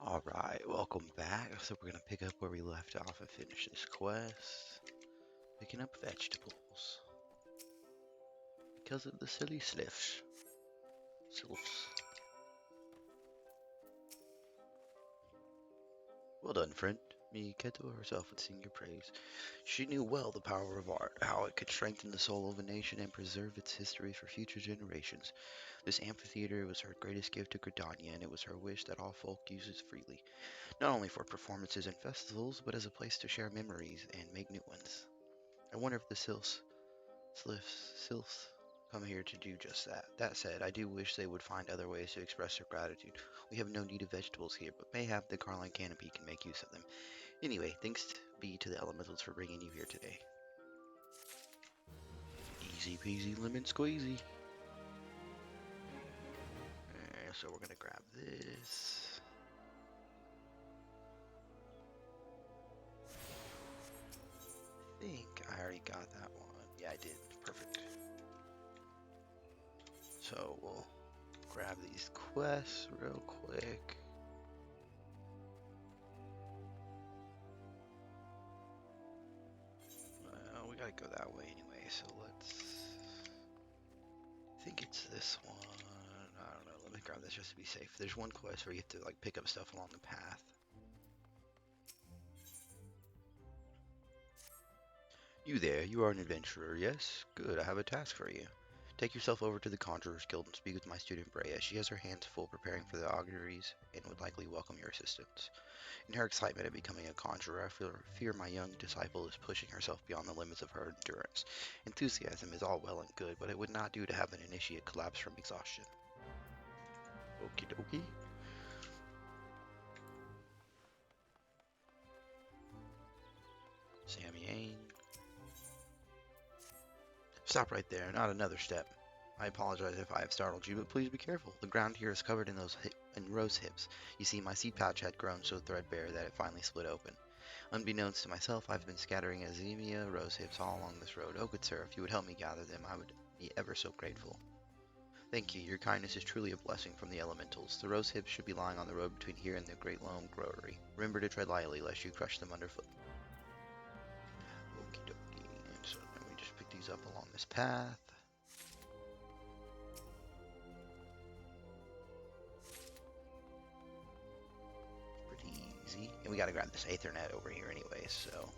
Alright, welcome back. So we're gonna pick up where we left off and finish this quest. Picking up vegetables. Because of the silly sliffs. Sylphs. Well done, friend. Miketo herself would sing your praise. She knew well the power of art, how it could strengthen the soul of a nation and preserve its history for future generations. This amphitheater was her greatest gift to Gridania, and it was her wish that all folk use it freely, not only for performances and festivals, but as a place to share memories and make new ones. I wonder if the sylphs come here to do just that. That said, I do wish they would find other ways to express their gratitude. We have no need of vegetables here, but mayhap the Carline Canopy can make use of them. Anyway, thanks be to the elementals for bringing you here today. Easy peasy lemon squeezy. So we're gonna grab this. I think I already got that one. Yeah, I did. Perfect. So we'll grab these quests real quick. We gotta go that way anyway, so let's... I think it's this one. I don't know. Let me grab this just to be safe. There's one quest where you have to like pick up stuff along the path. You there, you are an adventurer, yes? Good, I have a task for you. Take yourself over to the Conjurer's Guild and speak with my student Brea. She has her hands full preparing for the auguries and would likely welcome your assistance. In her excitement at becoming a conjurer, I fear my young disciple is pushing herself beyond the limits of her endurance. Enthusiasm is all well and good, but it would not do to have an initiate collapse from exhaustion. Okie dokie. Samyang. Stop right there, not another step. I apologize if I have startled you, but please be careful. The ground here is covered in rose hips. You see, my seed pouch had grown so threadbare that it finally split open. Unbeknownst to myself, I've been scattering azemia rose hips all along this road. Oh, good sir, if you would help me gather them, I would be ever so grateful. Thank you. Your kindness is truly a blessing from the elementals. The rose hips should be lying on the road between here and the Great Loam Growery. Remember to tread lightly, lest you crush them underfoot. Okie dokie. And so then we just pick these up along this path. Pretty easy. And we gotta grab this Aethernet over here anyway, so...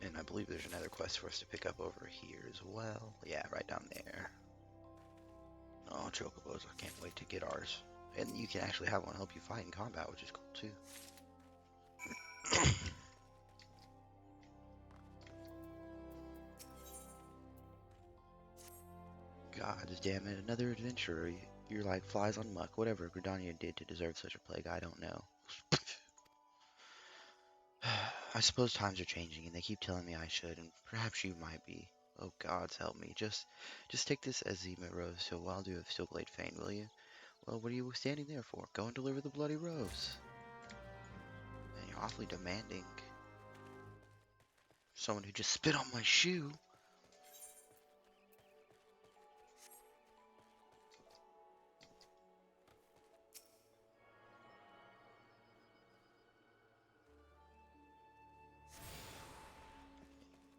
And I believe there's another quest for us to pick up over here as well. Yeah, right down there. Oh, chocobos. I can't wait to get ours. And you can actually have one help you fight in combat, which is cool too. God damn it, another adventurer. You're like flies on muck. Whatever Gridania did to deserve such a plague, I don't know. I suppose times are changing, and they keep telling me I should, and perhaps you might be. Oh, gods help me. Just take this Azima rose to Wildu of Stillblade Fane, will you? Well, what are you standing there for? Go and deliver the bloody rose. Man, you're awfully demanding. Someone who just spit on my shoe.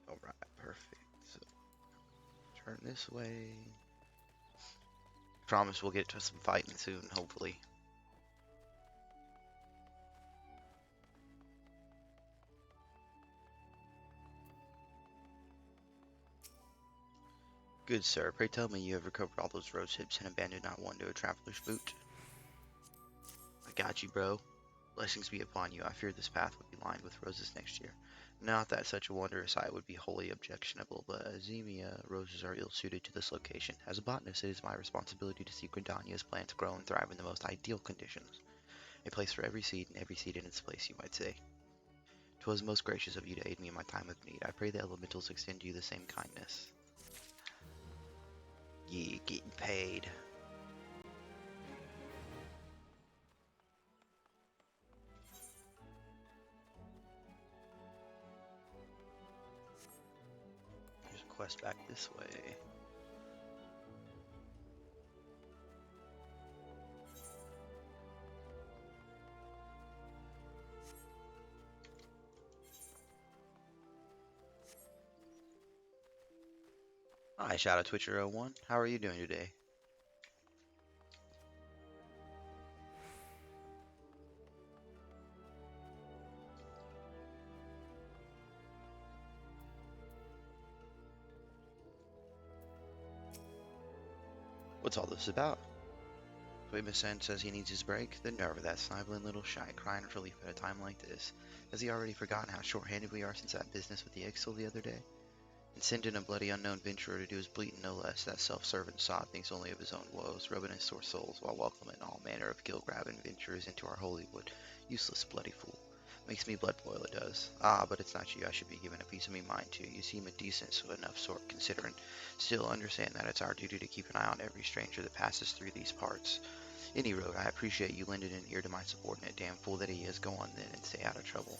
Alright, perfect. So, turn this way. Promise we'll get to some fighting soon, hopefully. Good sir, pray tell me you have recovered all those rose hips and abandoned not one to a traveler's boot. I got you, bro. Blessings be upon you. I fear this path would be lined with roses next year. Not that such a wondrous sight would be wholly objectionable, but Azemia roses are ill-suited to this location. As a botanist, it is my responsibility to see Gridania's plants grow and thrive in the most ideal conditions. A place for every seed, and every seed in its place, you might say. 'Twas most gracious of you to aid me in my time of need. I pray the elementals extend you the same kindness. Yeah, getting paid. There's a quest back this way. Hi, Shadow Twitcher01. How are you doing today? What's all this about? Miss says he needs his break. The nerve of that sniveling little shy crying for relief at a time like this. Has he already forgotten how short-handed we are since that business with the Ixtal the other day? And sending a bloody unknown venturer to do his bleating no less, that self-servant sod thinks only of his own woes, rubbing his sore souls while welcoming all manner of gill-grabbing venturers into our holy wood. Useless bloody fool. Makes me blood boil, it does. Ah, but it's not you I should be giving a piece of me mind to. You seem a decent enough sort, considering. Still, understand that it's our duty to keep an eye on every stranger that passes through these parts. Any road, I appreciate you lending an ear to my subordinate. Damn fool that he is. Go on then and stay out of trouble.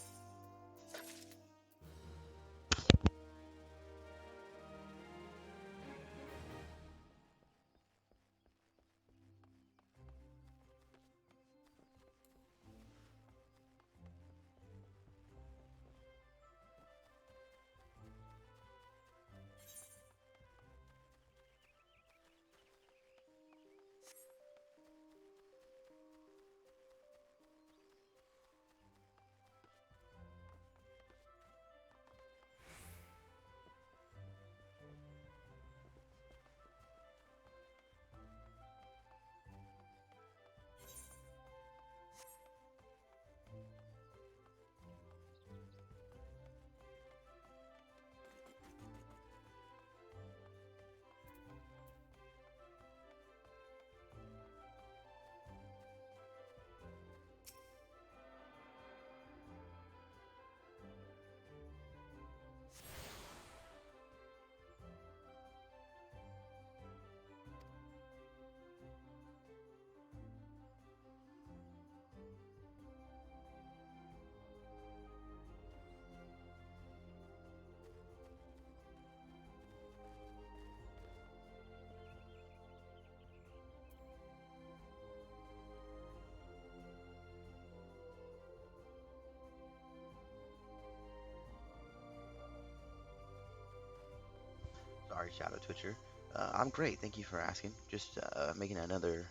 Sorry, Shadow Twitcher. I'm great, thank you for asking. Just making another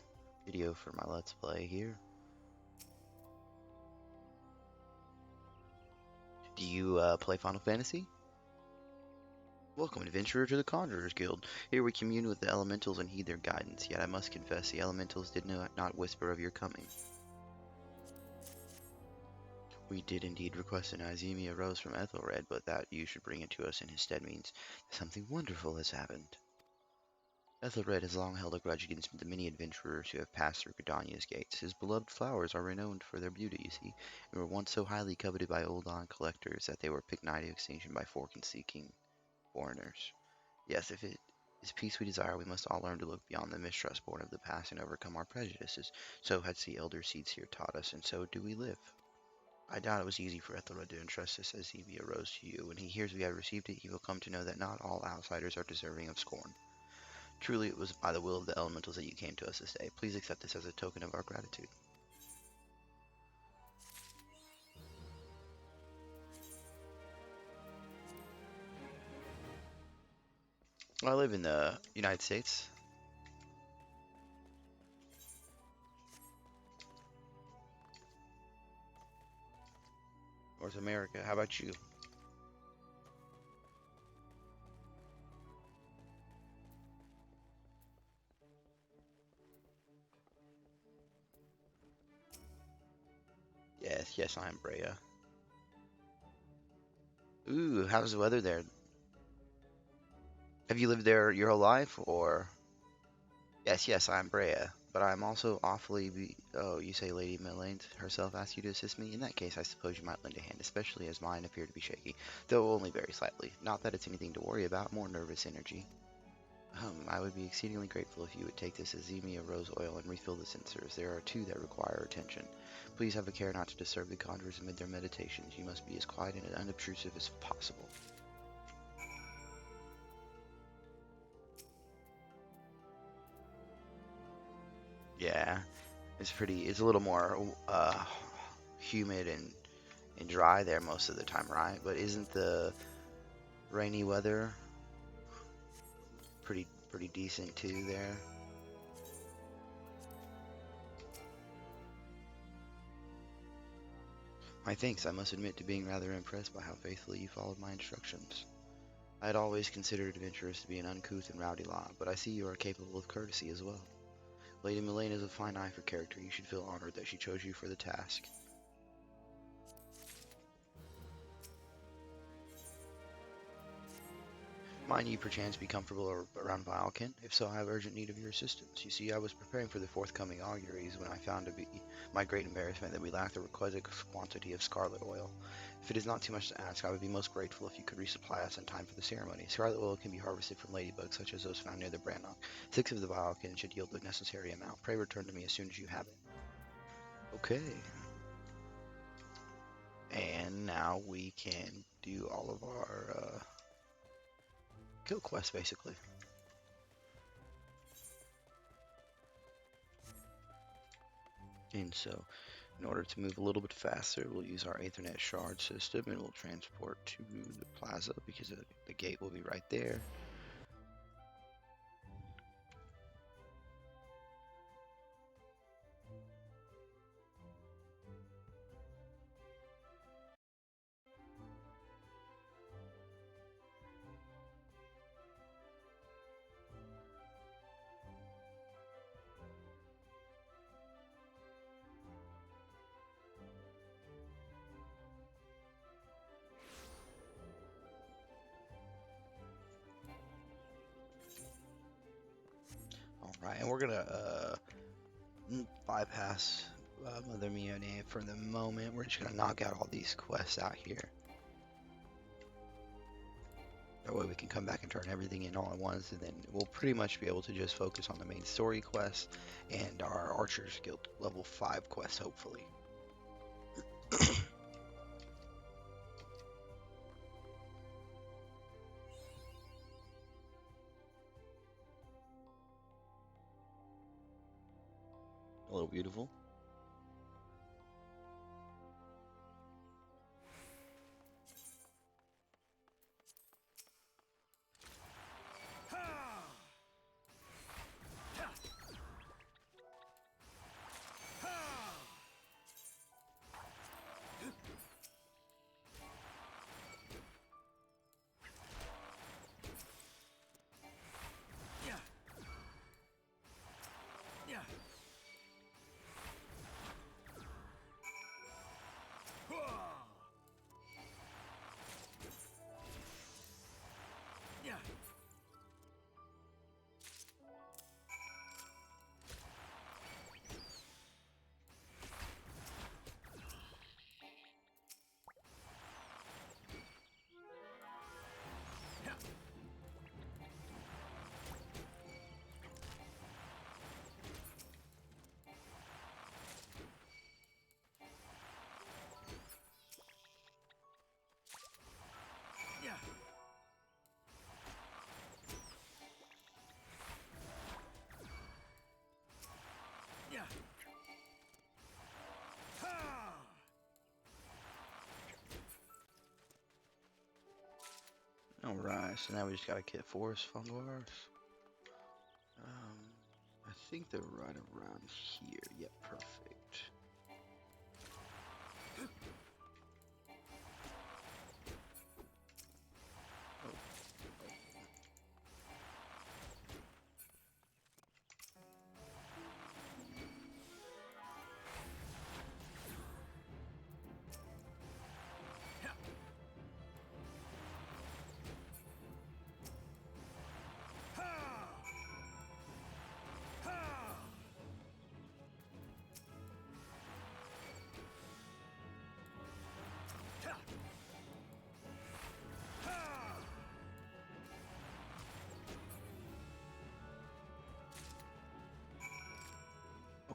video for my Let's Play here. Do you play Final Fantasy? Welcome, adventurer, to the Conjurers Guild. Here we commune with the elementals and heed their guidance, yet I must confess the elementals did not whisper of your coming. We did indeed request an Izemia rose from Ethelred, but that you should bring it to us in his stead means something wonderful has happened. Ethelred has long held a grudge against the many adventurers who have passed through Gridania's gates. His beloved flowers are renowned for their beauty, you see, and were once so highly coveted by old-on collectors that they were picked nigh to extinction by fork-seeking foreigners. Yes, if it is peace we desire, we must all learn to look beyond the mistrust born of the past and overcome our prejudices. So had the elder seeds here taught us, and so do we live. I doubt it was easy for Ethelred to entrust this Azevia rose to you. When he hears we have received it, he will come to know that not all outsiders are deserving of scorn. Truly, it was by the will of the elementals that you came to us this day. Please accept this as a token of our gratitude. I live in the United States. North America. How about you? Yes, I am Brea. Ooh, how's the weather there? Have you lived there your whole life, or? Yes, I am Brea, but I am also Oh, you say Lady Melaine herself asked you to assist me? In that case, I suppose you might lend a hand, especially as mine appear to be shaky, though only very slightly. Not that it's anything to worry about, more nervous energy. I would be exceedingly grateful if you would take this Azemia rose oil and refill the censers. There are two that require attention. Please have a care not to disturb the conjurers amid their meditations. You must be as quiet and unobtrusive as possible. Yeah, it's a little more humid and dry there most of the time, right? But isn't the rainy weather Pretty decent too there. My thanks. I must admit to being rather impressed by how faithfully you followed my instructions. I had always considered adventurers to be an uncouth and rowdy lot, but I see you are capable of courtesy as well. Lady Melaine has a fine eye for character. You should feel honored that she chose you for the task. Might you perchance be comfortable around Vialkin? If so, I have urgent need of your assistance. You see, I was preparing for the forthcoming auguries when I found to be my great embarrassment that we lacked the requisite quantity of scarlet oil. If it is not too much to ask, I would be most grateful if you could resupply us in time for the ceremony. Scarlet oil can be harvested from ladybugs, such as those found near the Brannock. 6 of the Vialkin should yield the necessary amount. Pray return to me as soon as you have it. Okay. And now we can do all of our kill quests, basically. And so, in order to move a little bit faster, we'll use our Ethernet shard system and we'll transport to the plaza because the gate will be right there. Alright, and we're gonna bypass Mother Mione for the moment. We're just gonna knock out all these quests out here. That way we can come back and turn everything in all at once, and then we'll pretty much be able to just focus on the main story quests and our Archers Guild level 5 quests, hopefully. Hello, beautiful. Alright, so now we just gotta get Forest Fungars. I think they're right around here. Yep, perfect.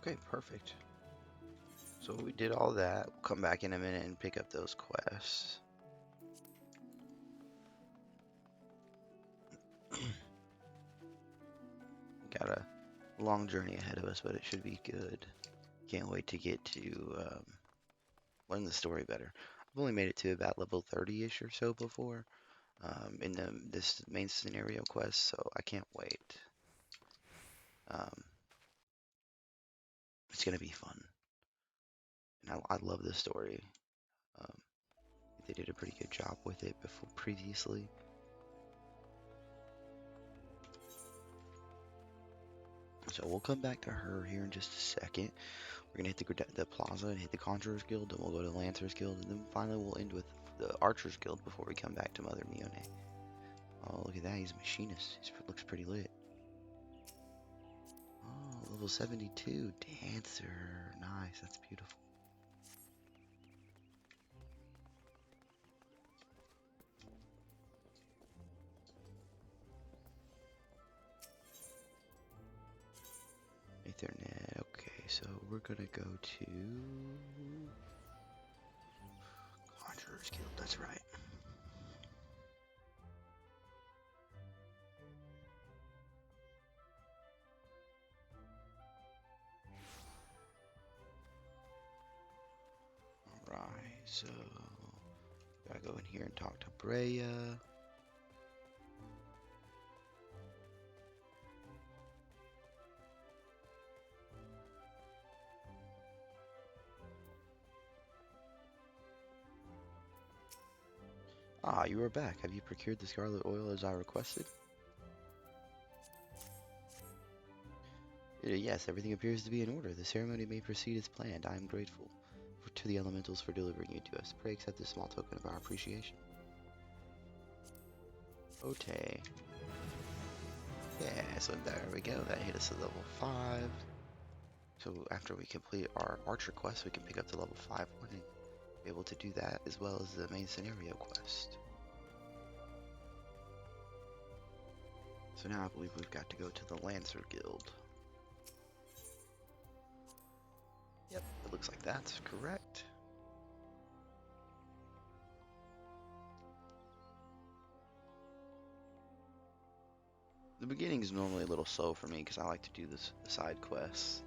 Okay, perfect. So we did all that. We'll come back in a minute and pick up those quests. Got a long journey ahead of us, but it should be good. Can't wait to get to learn the story better. I've only made it to about level 30-ish or so before. in this main scenario quest, so I can't wait. It's gonna be fun, and I love this story. Um, they did a pretty good job with it previously. So we'll come back to her here in just a second. We're gonna hit the plaza and hit the Conjurer's Guild, then we'll go to the Lancer's Guild, and then finally we'll end with the Archer's Guild before we come back to Mother Mione. Oh, look at that, he's a machinist. He looks pretty lit. Oh, level 72, Dancer. Nice, that's beautiful. Ethernet, okay, so we're gonna go to Conjurer's Guild, that's right. Alright, so gotta go in here and talk to Brea. Ah, you are back. Have you procured the scarlet oil as I requested? Yes, everything appears to be in order. The ceremony may proceed as planned. I am grateful to the elementals for delivering you to us. Pray accept this small token of our appreciation. Okay. Yeah, so there we go. That hit us at level 5. So after we complete our archer quest, we can pick up the level 5 one and be able to do that as well as the main scenario quest. So now I believe we've got to go to the Lancer Guild. Yep, it looks like that's correct. The beginning is normally a little slow for me because I like to do the side quests.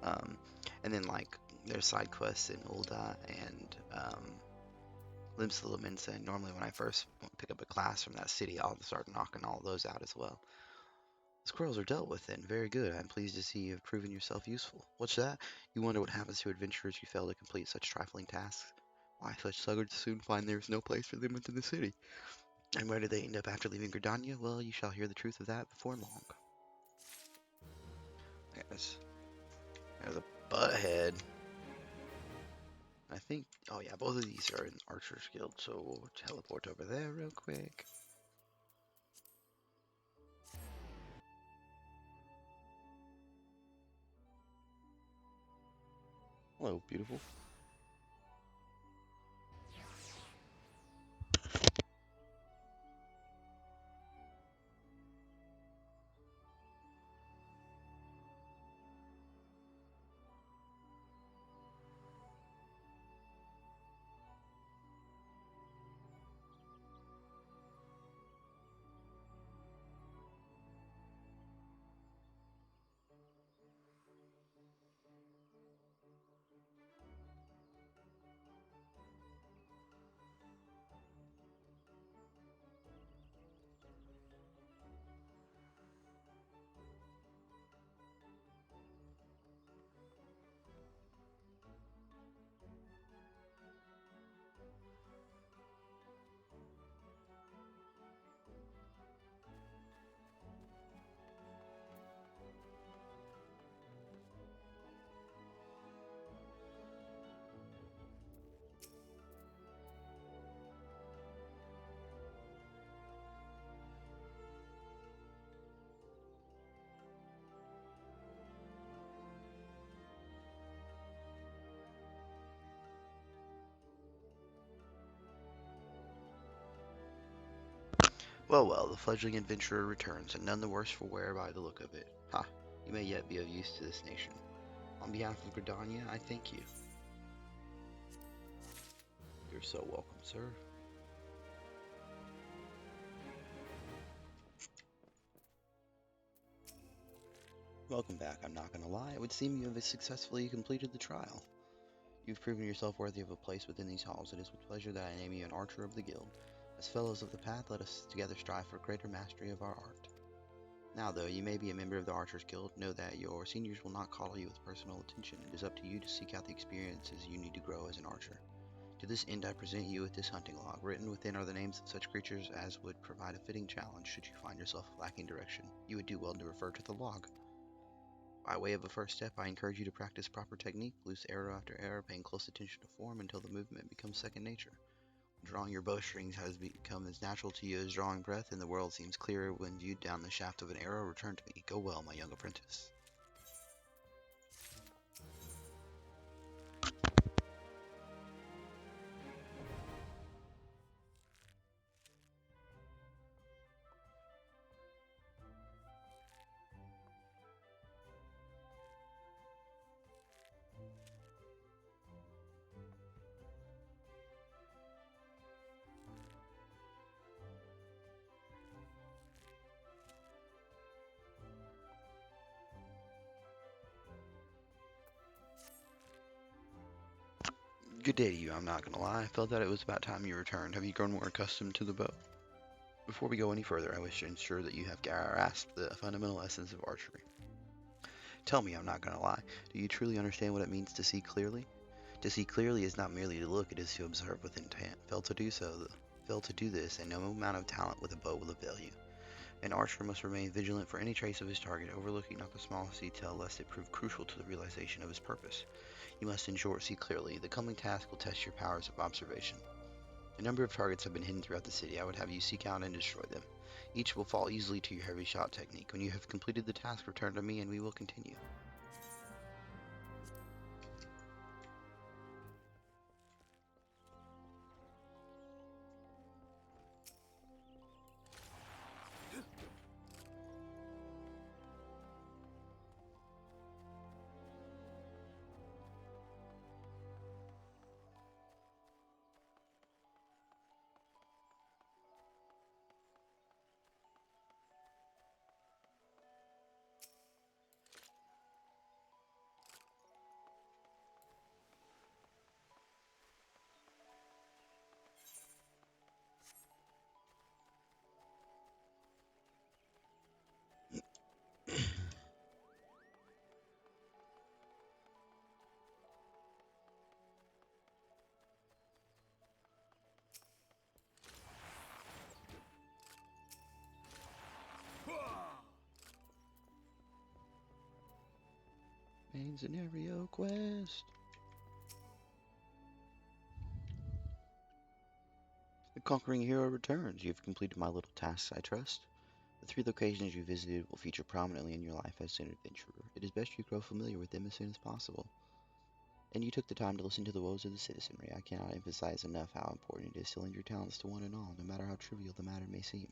And then like there's side quests in Ul'dah and Limsa Lominsa, and normally when I first pick up a class from that city, I'll start knocking all those out as well. Squirrels are dealt with then. Very good. I'm pleased to see you have proven yourself useful. What's that? You wonder what happens to adventurers who fail to complete such trifling tasks? Why, such sluggards soon find there is no place for them within the city. And where do they end up after leaving Gridania? Well, you shall hear the truth of that before long. Yes. There's a butthead. I think, oh yeah, both of these are in Archer's Guild, so we'll teleport over there real quick. Hello, beautiful. Well, well, the fledgling adventurer returns, and none the worse for wear by the look of it. Ha, you may yet be of use to this nation. On behalf of Gridania, I thank you. You're so welcome, sir. Welcome back. I'm not gonna lie, it would seem you have successfully completed the trial. You've proven yourself worthy of a place within these halls. It is with pleasure that I name you an Archer of the Guild. As fellows of the path, let us together strive for greater mastery of our art. Now, though you may be a member of the Archers Guild, know that your seniors will not coddle you with personal attention. It is up to you to seek out the experiences you need to grow as an archer. To this end, I present you with this hunting log. Written within are the names of such creatures as would provide a fitting challenge should you find yourself lacking direction. You would do well to refer to the log. By way of a first step, I encourage you to practice proper technique, loose arrow after arrow, paying close attention to form until the movement becomes second nature. Drawing your bowstrings has become as natural to you as drawing breath, and the world seems clearer when viewed down the shaft of an arrow. Return to me. Go well, my young apprentice. Good day to you, I'm not gonna lie. I felt that it was about time you returned. Have you grown more accustomed to the bow? Before we go any further, I wish to ensure that you have grasped the fundamental essence of archery. Tell me, I'm not gonna lie, do you truly understand what it means to see clearly? To see clearly is not merely to look, it is to observe with intent. Fail to do this, and no amount of talent with a bow will avail you. An archer must remain vigilant for any trace of his target, overlooking not the smallest detail lest it prove crucial to the realization of his purpose. You must in short see clearly. The coming task will test your powers of observation. A number of targets have been hidden throughout the city. I would have you seek out and destroy them. Each will fall easily to your heavy shot technique. When you have completed the task, return to me and we will continue. Main scenario quest. The conquering hero returns. You have completed my little tasks, I trust. The 3 locations you visited will feature prominently in your life as an adventurer. It is best you grow familiar with them as soon as possible. And you took the time to listen to the woes of the citizenry. I cannot emphasize enough how important it is to lend your talents to one and all, no matter how trivial the matter may seem.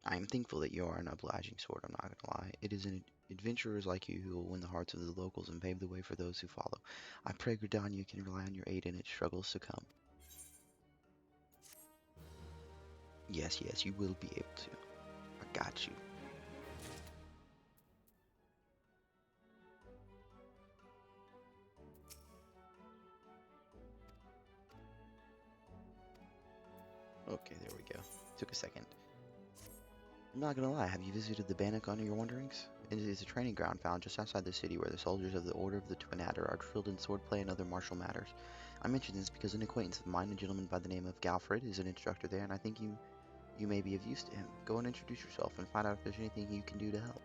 I am thankful that you are an obliging sort, I'm not gonna lie. It is adventurers like you who will win the hearts of the locals and pave the way for those who follow. I pray Gridania can rely on your aid in its struggles to come. Yes, yes, you will be able to. I got you. Okay, there we go. Took a second. I'm not gonna lie, have you visited the Bannock on your wanderings? It is a training ground found just outside the city where the soldiers of the Order of the Twin Adder are drilled in swordplay and other martial matters. I mention this because an acquaintance of mine, a gentleman by the name of Galfred, is an instructor there, and I think you may be of use to him. Go and introduce yourself and find out if there's anything you can do to help.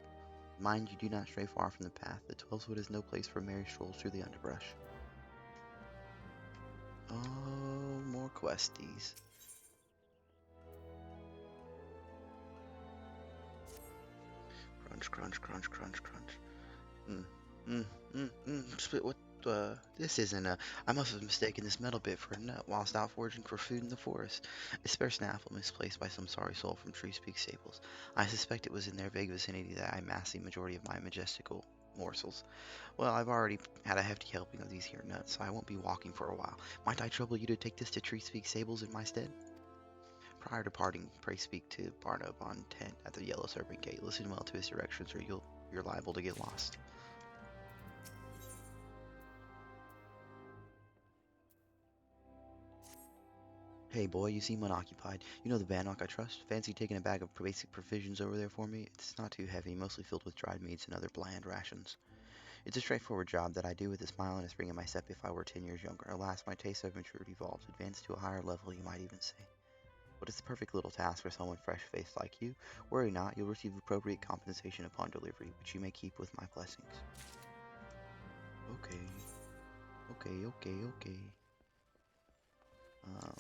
Mind you, do not stray far from the path. The 12-foot is no place for merry strolls through the underbrush. Oh, more questies. Crunch, crunch, crunch, crunch, crunch. Spit, what, this isn't a. I must have mistaken this metal bit for a nut whilst out foraging for food in the forest. A spare snaffle misplaced by some sorry soul from Tree Speak Stables. I suspect it was in their vague vicinity that I amassed the majority of my majestical morsels. Well, I've already had a hefty helping of these here nuts, so I won't be walking for a while. Might I trouble you to take this to Tree Speak Stables in my stead? Prior to parting, pray speak to Barnab on 10 at the Yellow Serpent Gate. Listen well to his directions, or you're liable to get lost. Hey boy, you seem unoccupied. You know the Bannock I trust? Fancy taking a bag of basic provisions over there for me? It's not too heavy, mostly filled with dried meats and other bland rations. It's a straightforward job that I do with a smile and a spring in my step if I were 10 years younger. Alas, my taste have matured, evolved, advanced to a higher level, you might even say. But it's the perfect little task for someone fresh-faced like you. Worry not, you'll receive appropriate compensation upon delivery, which you may keep with my blessings. Okay, okay. Um,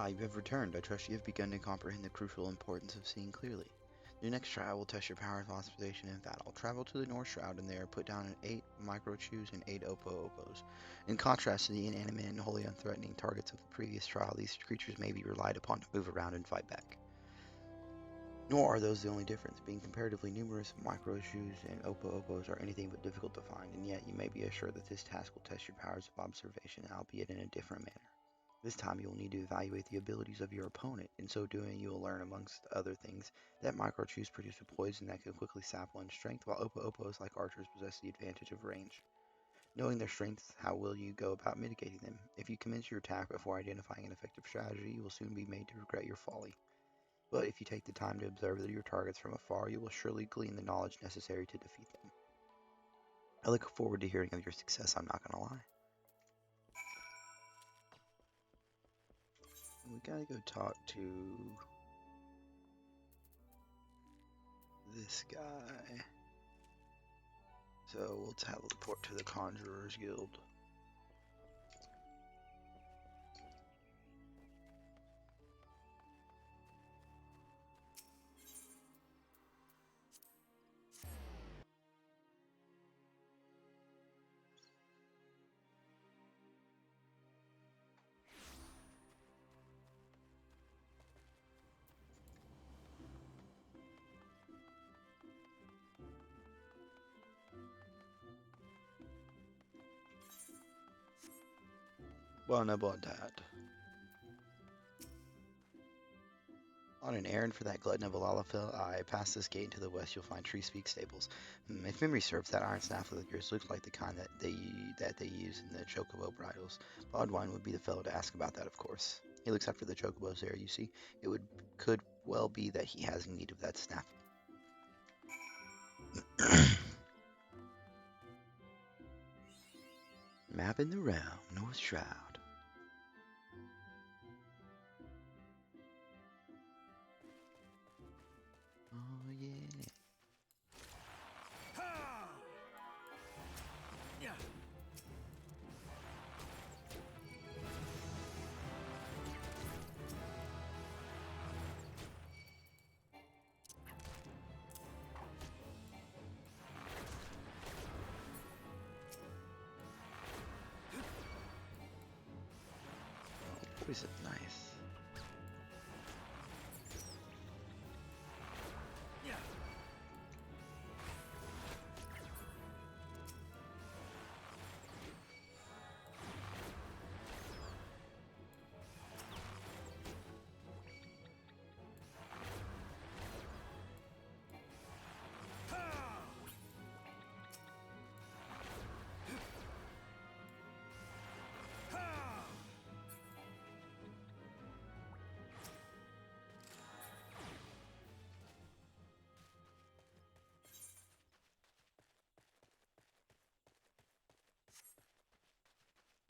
you have returned. I trust you have begun to comprehend the crucial importance of seeing clearly. Your next trial will test your powers of observation and battle. Travel to the North Shroud and there put down 8 micro chews and 8 opo-opos. In contrast to the inanimate and wholly unthreatening targets of the previous trial, these creatures may be relied upon to move around and fight back. Nor are those the only difference. Being comparatively numerous, micro chews and opo-opos are anything but difficult to find, and yet you may be assured that this task will test your powers of observation, albeit in a different manner. This time you will need to evaluate the abilities of your opponent. In so doing, you will learn, amongst other things, that microchews produce a poison that can quickly sap one's strength, while opo-opos, like archers, possess the advantage of range. Knowing their strengths, how will you go about mitigating them? If you commence your attack before identifying an effective strategy, you will soon be made to regret your folly. But if you take the time to observe your targets from afar, you will surely glean the knowledge necessary to defeat them. I look forward to hearing of your success, I'm not gonna lie. We gotta go talk to this guy. So we'll teleport to the Conjurer's Guild. Well, about that. On an errand for that glutton of Alalafel, I pass this gate into the west. You'll find Tree Speak stables. If memory serves, that iron snaffle of yours looks like the kind that they use in the chocobo bridles. Bodwine would be the fellow to ask about that, of course. He looks after the chocobos there. You see, could well be that he has need of that snaffle. Map in the realm, North Shroud. Oh yeah. Poison, nice.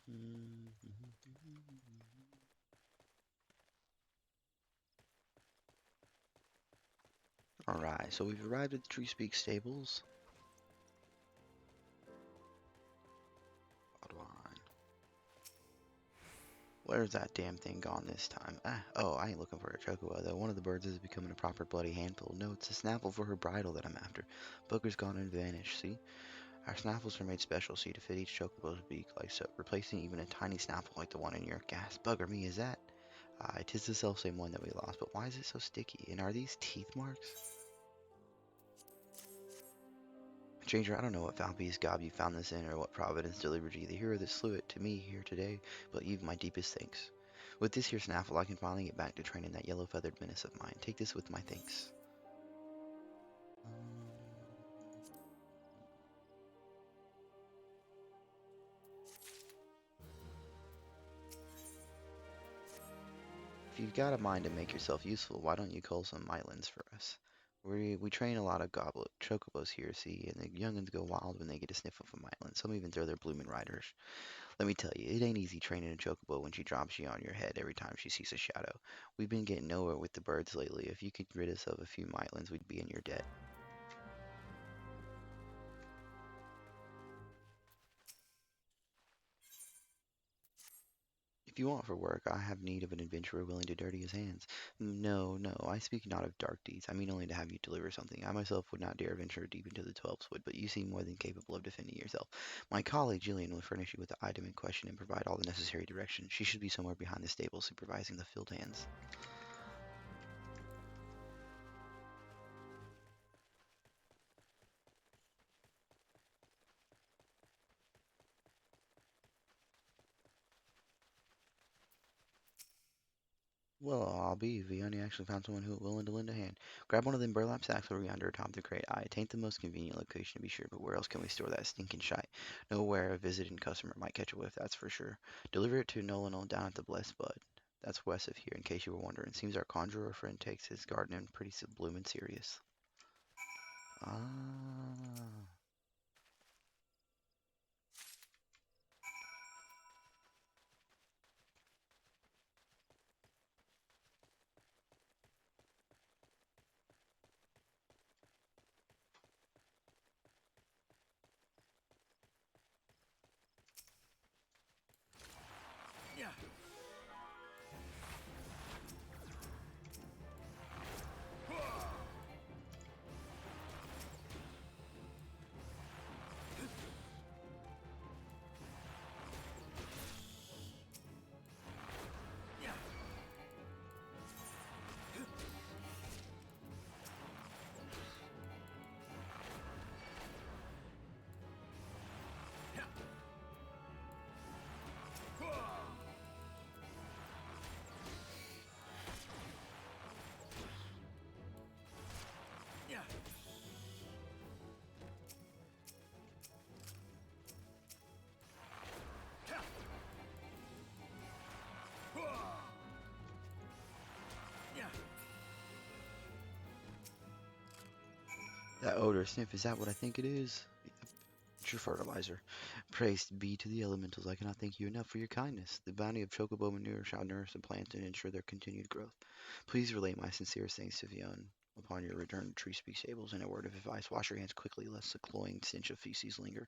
Mm-hmm. Alright, so we've arrived at the Tree Speak stables. Where's that damn thing gone this time? Oh, I ain't looking for a chocobo, though. One of the birds is becoming a proper bloody handful. No, it's a snaffle for her bridle that I'm after. Booger's gone and vanished, see? Our snaffles are made special, see, to fit each chocobo's beak, like so, replacing even a tiny snaffle like the one in your gas. Bugger me, is that? It is the self-same one that we lost, but why is it so sticky? And are these teeth marks? Stranger, I don't know what foul-piece gob you found this in or what providence delivered you the hero that slew it to me here today, but you've my deepest thanks. With this here snaffle, I can finally get back to training that yellow-feathered menace of mine. Take this with my thanks. If you've got a mind to make yourself useful, why don't you cull some mylands for us? We train a lot of goblet chocobos here, see, and the young'uns go wild when they get a sniff of a myland. Some even throw their bloomin' riders. Let me tell you, it ain't easy training a chocobo when she drops you on your head every time she sees a shadow. We've been getting nowhere with the birds lately. If you could rid us of a few mylands, we'd be in your debt. If you want for work, I have need of an adventurer willing to dirty his hands. No, no, I speak not of dark deeds. I mean only to have you deliver something. I myself would not dare venture deep into the 12's wood, but you seem more than capable of defending yourself. My colleague Jillian will furnish you with the item in question and provide all the necessary directions. She should be somewhere behind the stable supervising the field hands. Well, I'll be if we only actually found someone who willing to lend a hand. Grab one of them burlap sacks over yonder atop the crate. It ain't the most convenient location to be sure, but where else can we store that stinking shite? Nowhere a visiting customer might catch a whiff, that's for sure. Deliver it to Nolan'll down at the Blessed Bud. That's west of here, in case you were wondering. Seems our conjurer friend takes his gardening pretty bloomin' serious. Ah. That odor sniff, is that what I think it is? It's your fertilizer. Praise be to the elementals. I cannot thank you enough for your kindness. The bounty of chocobo manure shall nourish the plants and ensure their continued growth. Please relay my sincerest thanks to Vion upon your return to Tree Speak Stables, and a word of advice. Wash your hands quickly, lest the cloying stench of feces linger.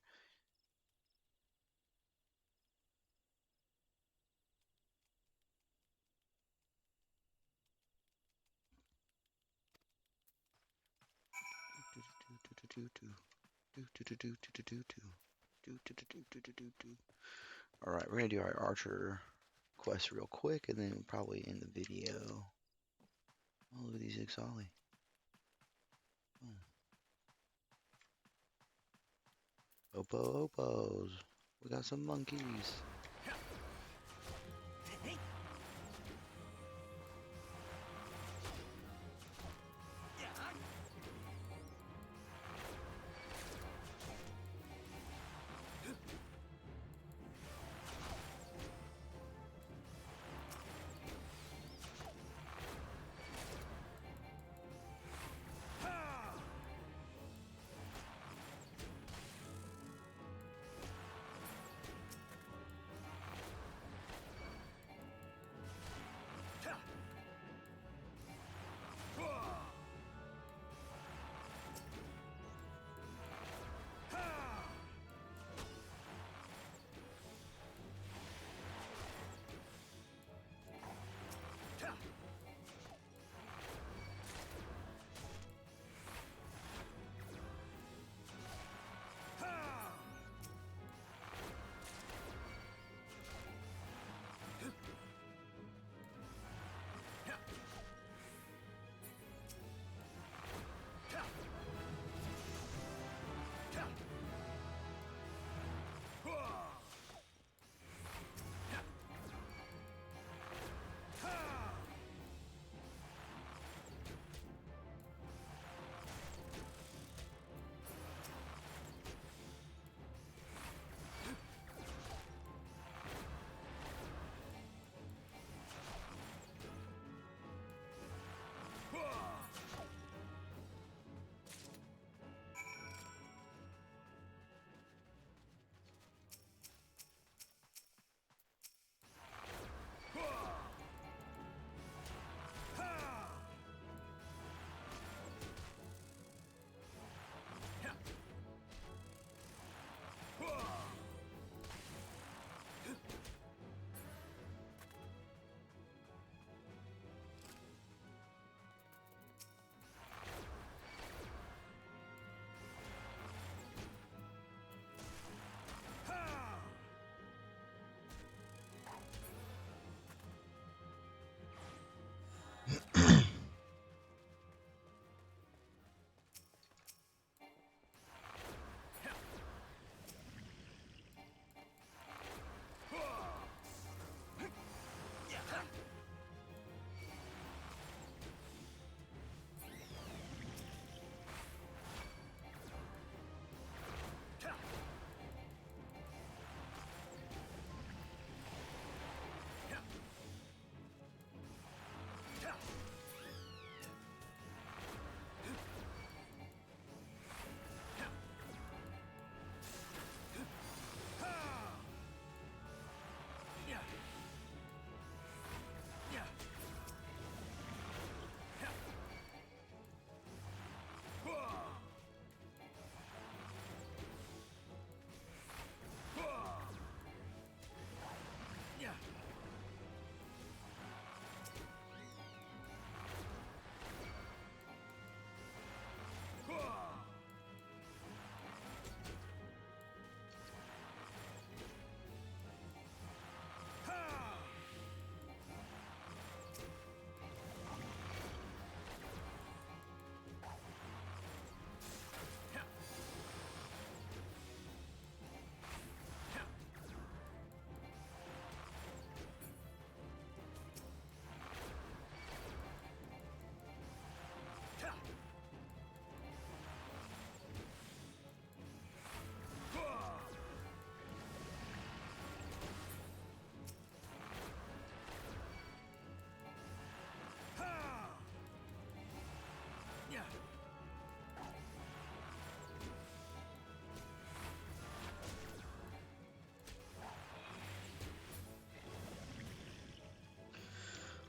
Alright, we're gonna do our archer quest real quick, and then we'll probably end the video. Oh, look at these Ixali. Opo opos. We got some monkeys.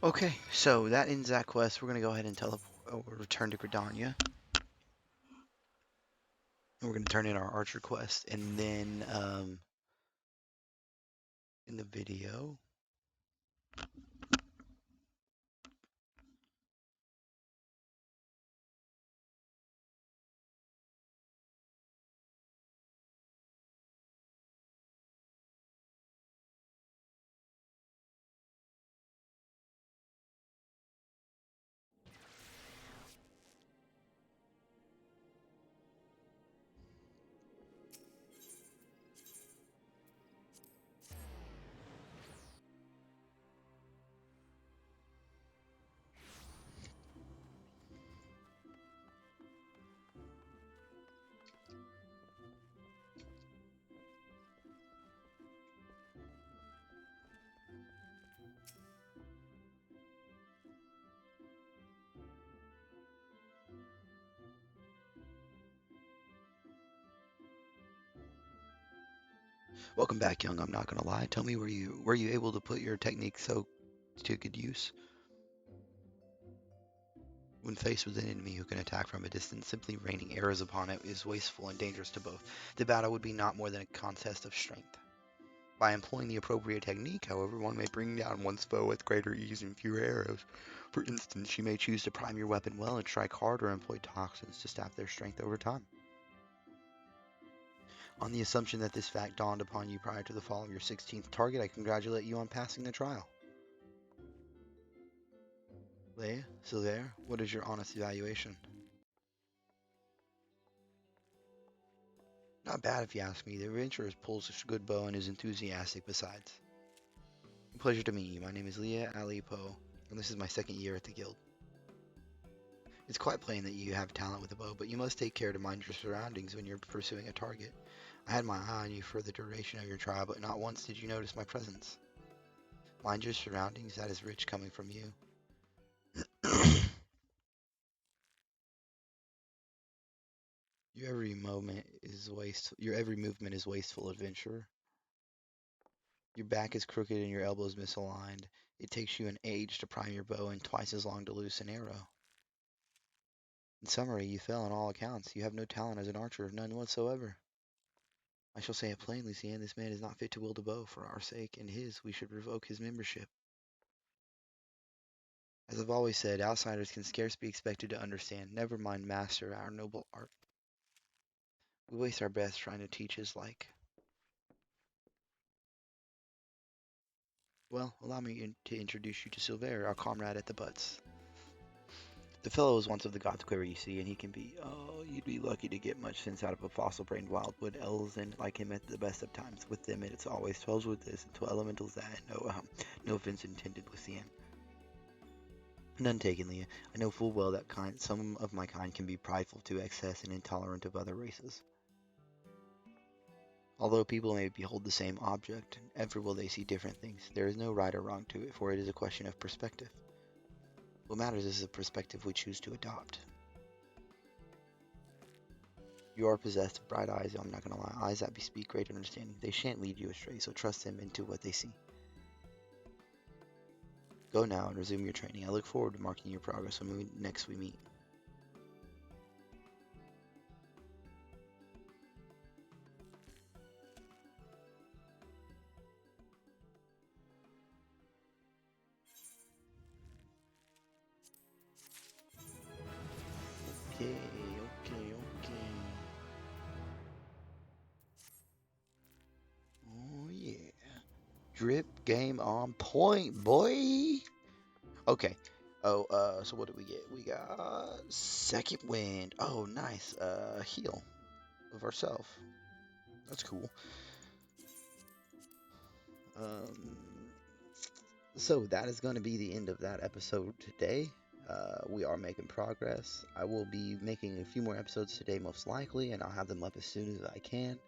Okay, so that ends that quest. We're gonna go ahead and return to Gridania. And we're gonna turn in our archer quest, and then in the video. Welcome back, young. I'm not gonna lie. Tell me, were you able to put your technique so to good use? When faced with an enemy who can attack from a distance, simply raining arrows upon it is wasteful and dangerous to both. The battle would be not more than a contest of strength. By employing the appropriate technique, however, one may bring down one's foe with greater ease and fewer arrows. For instance, you may choose to prime your weapon well and strike hard, or employ toxins to sap their strength over time. On the assumption that this fact dawned upon you prior to the fall of your 16th target, I congratulate you on passing the trial. Leia, Silver, what is your honest evaluation? Not bad if you ask me. The adventurer pulls a good bow and is enthusiastic besides. Pleasure to meet you. My name is Leah Ali Poe, and this is my second year at the guild. It's quite plain that you have talent with a bow, but you must take care to mind your surroundings when you're pursuing a target. I had my eye on you for the duration of your trial, but not once did you notice my presence. Mind your surroundings, that is rich coming from you. Your every movement is wasteful, adventurer. Your back is crooked and your elbows misaligned. It takes you an age to prime your bow and twice as long to loose an arrow. In summary, you fail on all accounts. You have no talent as an archer, none whatsoever. I shall say it plainly, Cian, this man is not fit to wield a bow. For our sake and his, we should revoke his membership. As I've always said, outsiders can scarce be expected to understand, never mind master our noble art. We waste our breath trying to teach his like. Well, allow me to introduce you to Silver, our comrade at the butts. The fellow is once of the God's quiver, you see, and he can be, oh, you'd be lucky to get much sense out of a fossil-brained wildwood. Elves and like him at the best of times. With them, it's always 12s with this and 12 elementals that. No offense intended with the end. None taken, Leah. I know full well that some of my kind can be prideful to excess and intolerant of other races. Although people may behold the same object, ever will they see different things. There is no right or wrong to it, for it is a question of perspective. What matters is the perspective we choose to adopt. You are possessed of bright eyes, I'm not gonna lie, eyes that bespeak great understanding. They shan't lead you astray, so trust them into what they see. Go now and resume your training. I look forward to marking your progress when we meet. Okay. Oh yeah. Drip game on point, boy. Okay. Oh, so what did we get? We got second wind. Oh, nice. Heal of ourselves. That's cool. Um, so that is going to be the end of that episode today. We are making progress. I will be making a few more episodes today, most likely, and I'll have them up as soon as I can.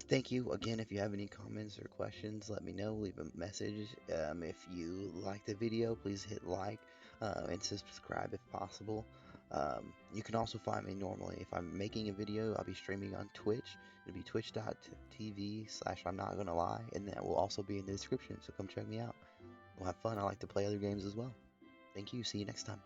Thank you again. If you have any comments or questions, let me know. Leave a message. If you like the video, please hit like and subscribe if possible. You can also find me normally. If I'm making a video, I'll be streaming on Twitch. It'll be twitch.tv/I'm not gonna lie, and that will also be in the description, so come check me out. We'll have fun. I like to play other games as well. Thank you. See you next time.